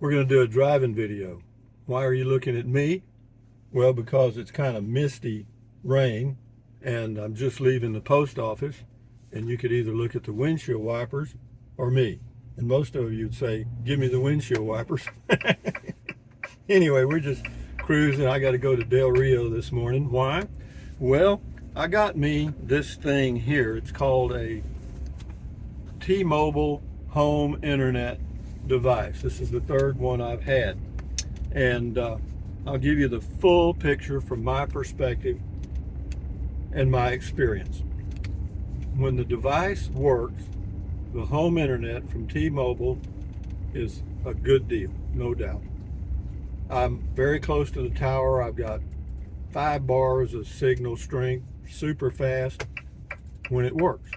We're going to do a driving video. Why are you looking at me? Well, because it's kind of misty rain and I'm just leaving the post office, and you could either look at the windshield wipers or me. And most of you would say, give me the windshield wipers. Anyway, we're just cruising. I got to go to Del Rio this morning. Why? Well, I got me this thing here. It's called a T-Mobile home internet device. This is the third one I've had. And I'll give you the full picture from my perspective and my experience. When the device works, the home internet from T-Mobile is a good deal, no doubt. I'm very close to the tower. I've got 5 bars of signal strength, super fast when it works.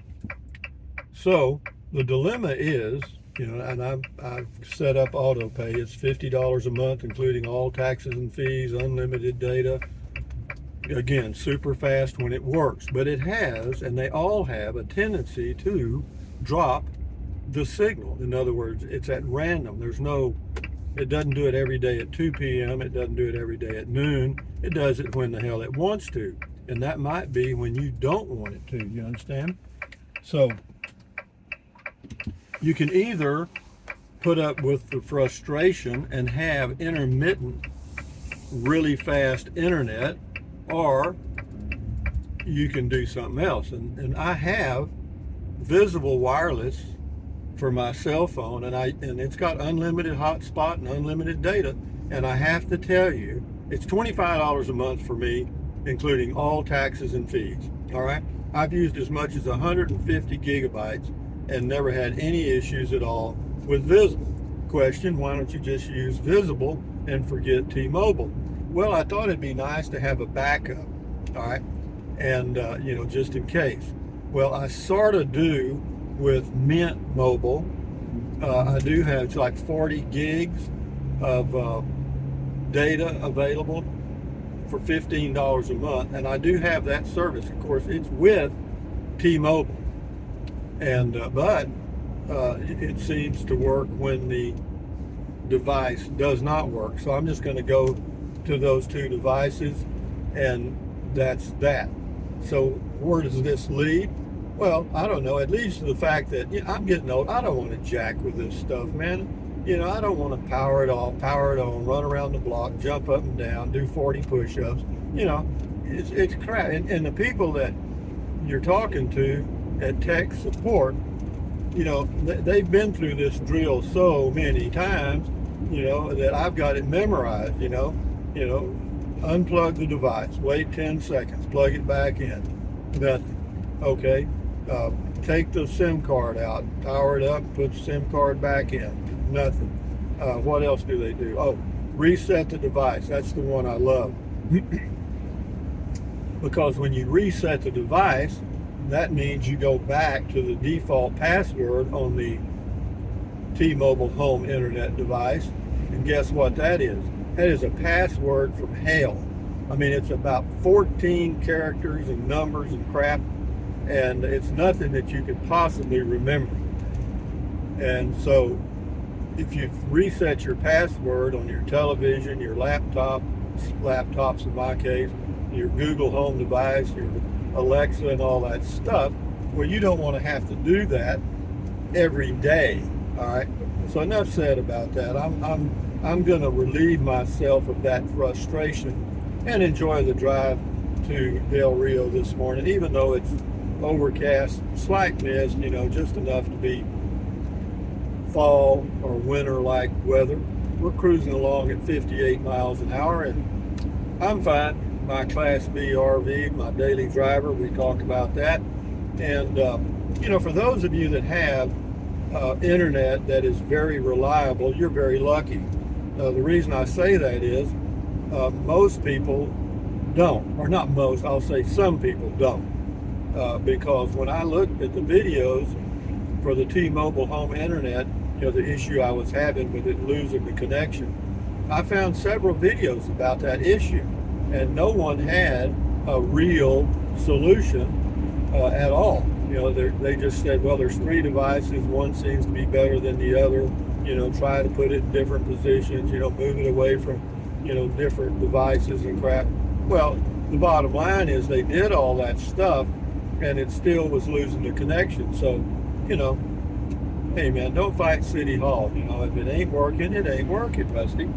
So the dilemma is, and I've set up auto pay. It's $50 a month, including all taxes and fees, unlimited data. Again, super fast when it works, but it has, and they all have, a tendency to drop the signal. In other words, it's at random. It doesn't do it every day at 2 p.m. It doesn't do it every day at noon. It does it when the hell it wants to. And that might be when you don't want it to, you understand? So you can either put up with the frustration and have intermittent, really fast internet, or you can do something else. And I have visible wireless for my cell phone, and it's got unlimited hotspot and unlimited data. And I have to tell you, it's $25 a month for me, including all taxes and fees. All right, I've used as much as 150 gigabytes and never had any issues at all with Visible. Question: why don't you just use Visible and forget T-Mobile? Well, I thought it'd be nice to have a backup, all right, and just in case. Well, I sort of do with Mint Mobile. I do have, it's like 40 gigs of data available for $15 a month, and I do have that service. Of course, it's with T-Mobile, and but it seems to work when the device does not work. So I'm just going to go to those two devices, and that's that. So where does this lead? Well, I don't know. It leads to the fact that I'm getting old. I don't want to jack with this stuff, man. I don't want to power it off, power it on, run around the block, jump up and down, do 40 push-ups. It's crap. And the people that you're talking to at tech support, they've been through this drill so many times, that I've got it memorized. Unplug the device, wait 10 seconds, plug it back in, nothing. Okay, take the SIM card out, power it up, put the SIM card back in, nothing. What else do they do? Oh, reset the device. That's the one I love. Because when you reset the device, that means you go back to the default password on the T-Mobile home internet device. And guess what that is? That is a password from hell. I mean, it's about 14 characters and numbers and crap, and it's nothing that you could possibly remember. And so if you reset your password on your television, your laptops in my case, your Google Home device, your Alexa and all that stuff, well, you don't want to have to do that every day. All right, so enough said about that. I'm going to relieve myself of that frustration and enjoy the drive to Del Rio this morning, even though it's overcast, slight mist, just enough to be fall or winter-like weather. We're cruising along at 58 miles an hour, and I'm fine. My Class B RV, my daily driver, we talked about that. And, for those of you that have internet that is very reliable, you're very lucky. The reason I say that is most people don't, or not most, I'll say some people don't. Because when I looked at the videos for the T-Mobile home internet, the issue I was having with it losing the connection, I found several videos about that issue, and no one had a real solution at all. They just said, well, there's 3 devices, one seems to be better than the other, try to put it in different positions, move it away from, different devices and crap. Well, the bottom line is they did all that stuff and it still was losing the connection. So, hey man, don't fight City Hall. If it ain't working, it ain't working, Rusty.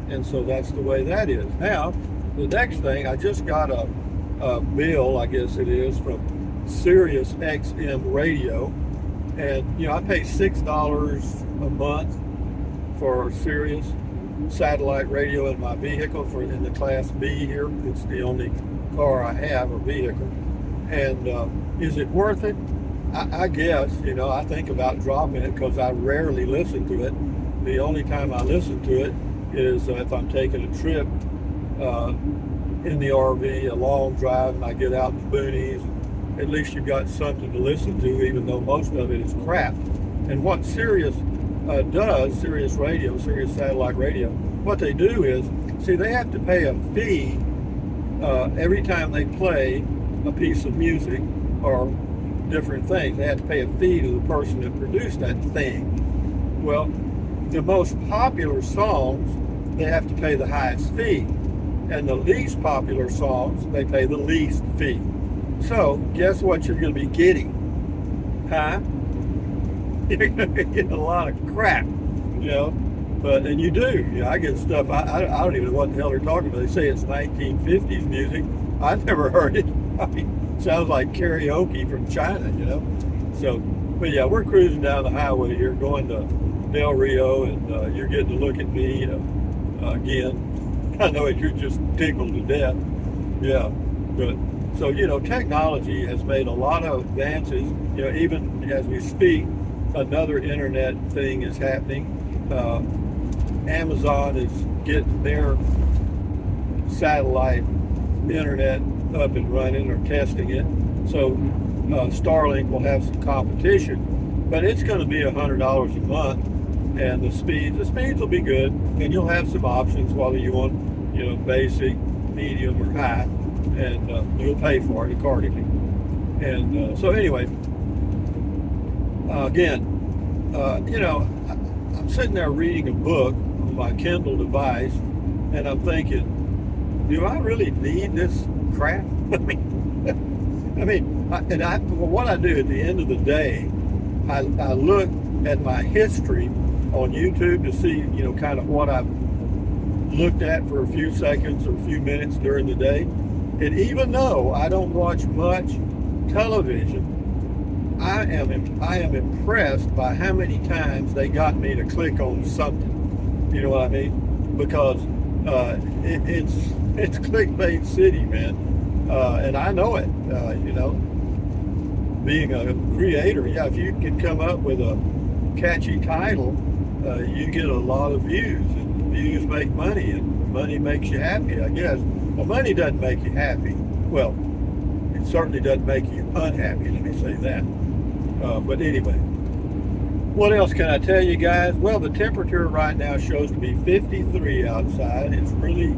And so that's the way that is. Now, the next thing, I just got a bill, I guess it is, from SiriusXM radio. And, I pay $6 a month for Sirius satellite radio in my vehicle in the Class B here. It's the only car I have, or vehicle. And is it worth it? I guess, I think about dropping it because I rarely listen to it. The only time I listen to it is if I'm taking a trip in the RV, a long drive, and I get out in the boonies. At least you've got something to listen to, even though most of it is crap. And what Sirius does, Sirius Radio, Sirius Satellite Radio, what they do is, see, they have to pay a fee every time they play a piece of music or different things. They have to pay a fee to the person that produced that thing. Well, the most popular songs, they have to pay the highest fee. And the least popular songs, they pay the least fee. So, guess what you're going to be getting? Huh? You're going to get a lot of crap, But, and you do. I get stuff, I don't even know what the hell they're talking about. They say it's 1950s music. I've never heard it. I mean, it sounds like karaoke from China, So, but yeah, we're cruising down the highway here, going to Del Rio, and you're getting to look at me again. I know you're just tickled to death. Yeah, but so, technology has made a lot of advances. Even as we speak, another internet thing is happening. Amazon is getting their satellite internet up and running, or testing it. So Starlink will have some competition, but it's going to be $100 a month, and the speeds will be good, and you'll have some options whether you want, basic, medium, or high, and you'll pay for it accordingly. And so anyway, again, I'm sitting there reading a book on my Kindle device, and I'm thinking, do I really need this crap? What I do at the end of the day, I look at my history on YouTube to see, kind of what I've looked at for a few seconds or a few minutes during the day. And even though I don't watch much television, I am impressed by how many times they got me to click on something. You know what I mean? Because it's clickbait city, man, and I know it. Being a creator, if you can come up with a catchy title, you get a lot of views, and views make money, and money makes you happy, I guess. Well, money doesn't make you happy. Well, it certainly doesn't make you unhappy, let me say that. But anyway, what else can I tell you guys? Well, the temperature right now shows to be 53 outside. It's really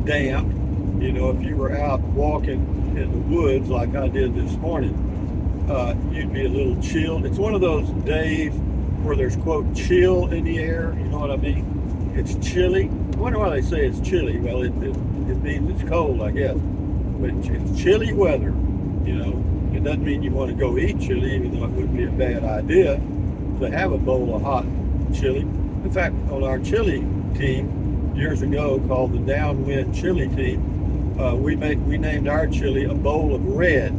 damp. If you were out walking in the woods like I did this morning, you'd be a little chilled. It's one of those days where there's, quote, chill in the air. You know what I mean? It's chilly. I wonder why they say it's chilly. Well, it means it's cold, I guess. But it's chilly weather, It doesn't mean you want to go eat chili, even though it wouldn't be a bad idea to have a bowl of hot chili. In fact, on our chili team years ago, called the Downwind Chili Team, we named our chili a bowl of red.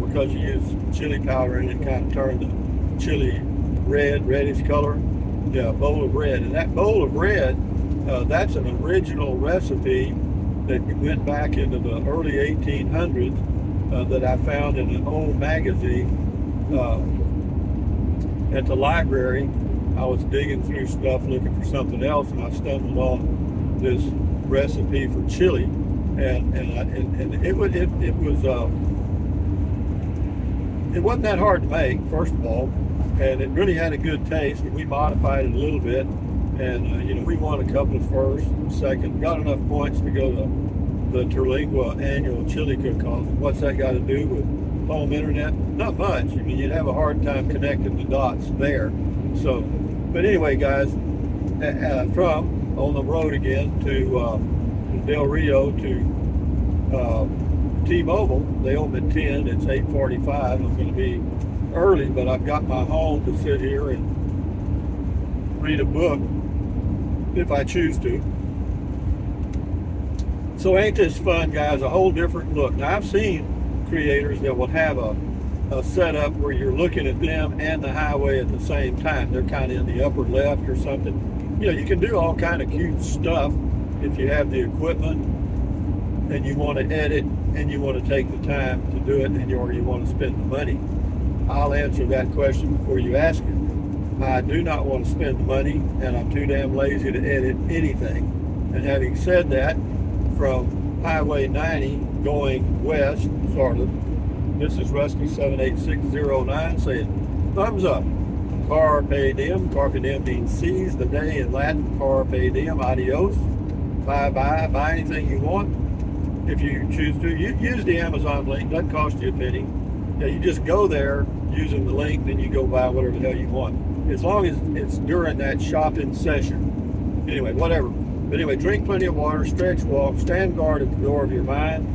Because you use chili powder and it kind of turned the chili reddish color. Yeah, a bowl of red. And that bowl of red, that's an original recipe that went back into the early 1800s that I found in an old magazine at the library. I was digging through stuff looking for something else, and I stumbled on this recipe for chili, and it wasn't that hard to make, first of all, and it really had a good taste. And we modified it a little bit, and we won a couple of first, second, got enough points to go to the Terlingua annual chili cook-off. And what's that got to do with home internet? Not much. You'd have a hard time connecting the dots there. So But anyway, guys, from on the road again to Del Rio to T-Mobile. They open at 10. It's 8:45. I'm going to be early, but I've got my home to sit here and read a book if I choose to. So ain't this fun, guys? A whole different look. Now, I've seen creators that will have a setup where you're looking at them and the highway at the same time. They're kind of in the upper left or something. You can do all kind of cute stuff if you have the equipment and you want to edit and you want to take the time to do it and you want to spend the money. I'll answer that question before you ask it. I do not want to spend the money, and I'm too damn lazy to edit anything. And having said that, from Highway 90 going west, sort of, this is Rusty78609 saying, thumbs up. Carpe diem. Carpe diem means seize the day in Latin. Carpe diem, adios. Bye-bye. Buy anything you want. If you choose to, use the Amazon link. Doesn't cost you a penny. Yeah, you just go there using the link, then you go buy whatever the hell you want. As long as it's during that shopping session. Anyway, whatever. But anyway, drink plenty of water, stretch, walk, stand guard at the door of your mind,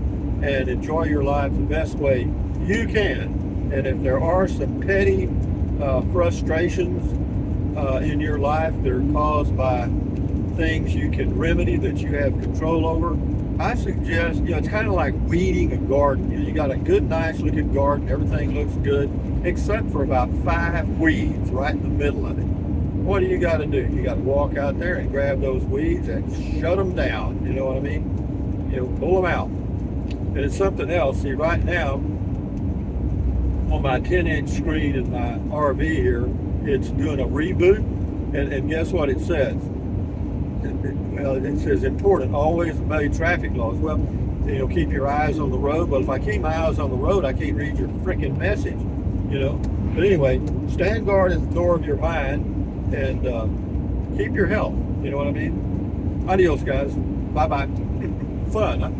and enjoy your life the best way you can. And if there are some petty frustrations in your life that are caused by things you can remedy, that you have control over, I suggest, it's kind of like weeding a garden. You got a good, nice looking garden, everything looks good, except for about 5 weeds right in the middle of it. What do you got to do? You got to walk out there and grab those weeds and shut them down. You know what I mean? Pull them out. And it's something else. See, right now, on my 10-inch screen in my RV here, it's doing a reboot. And guess what it says? It says important, always obey traffic laws. Well, keep your eyes on the road. Well, if I keep my eyes on the road, I can't read your freaking message, But anyway, stand guard at the door of your mind and keep your health. You know what I mean? Adios, guys. Bye-bye. Fun, huh?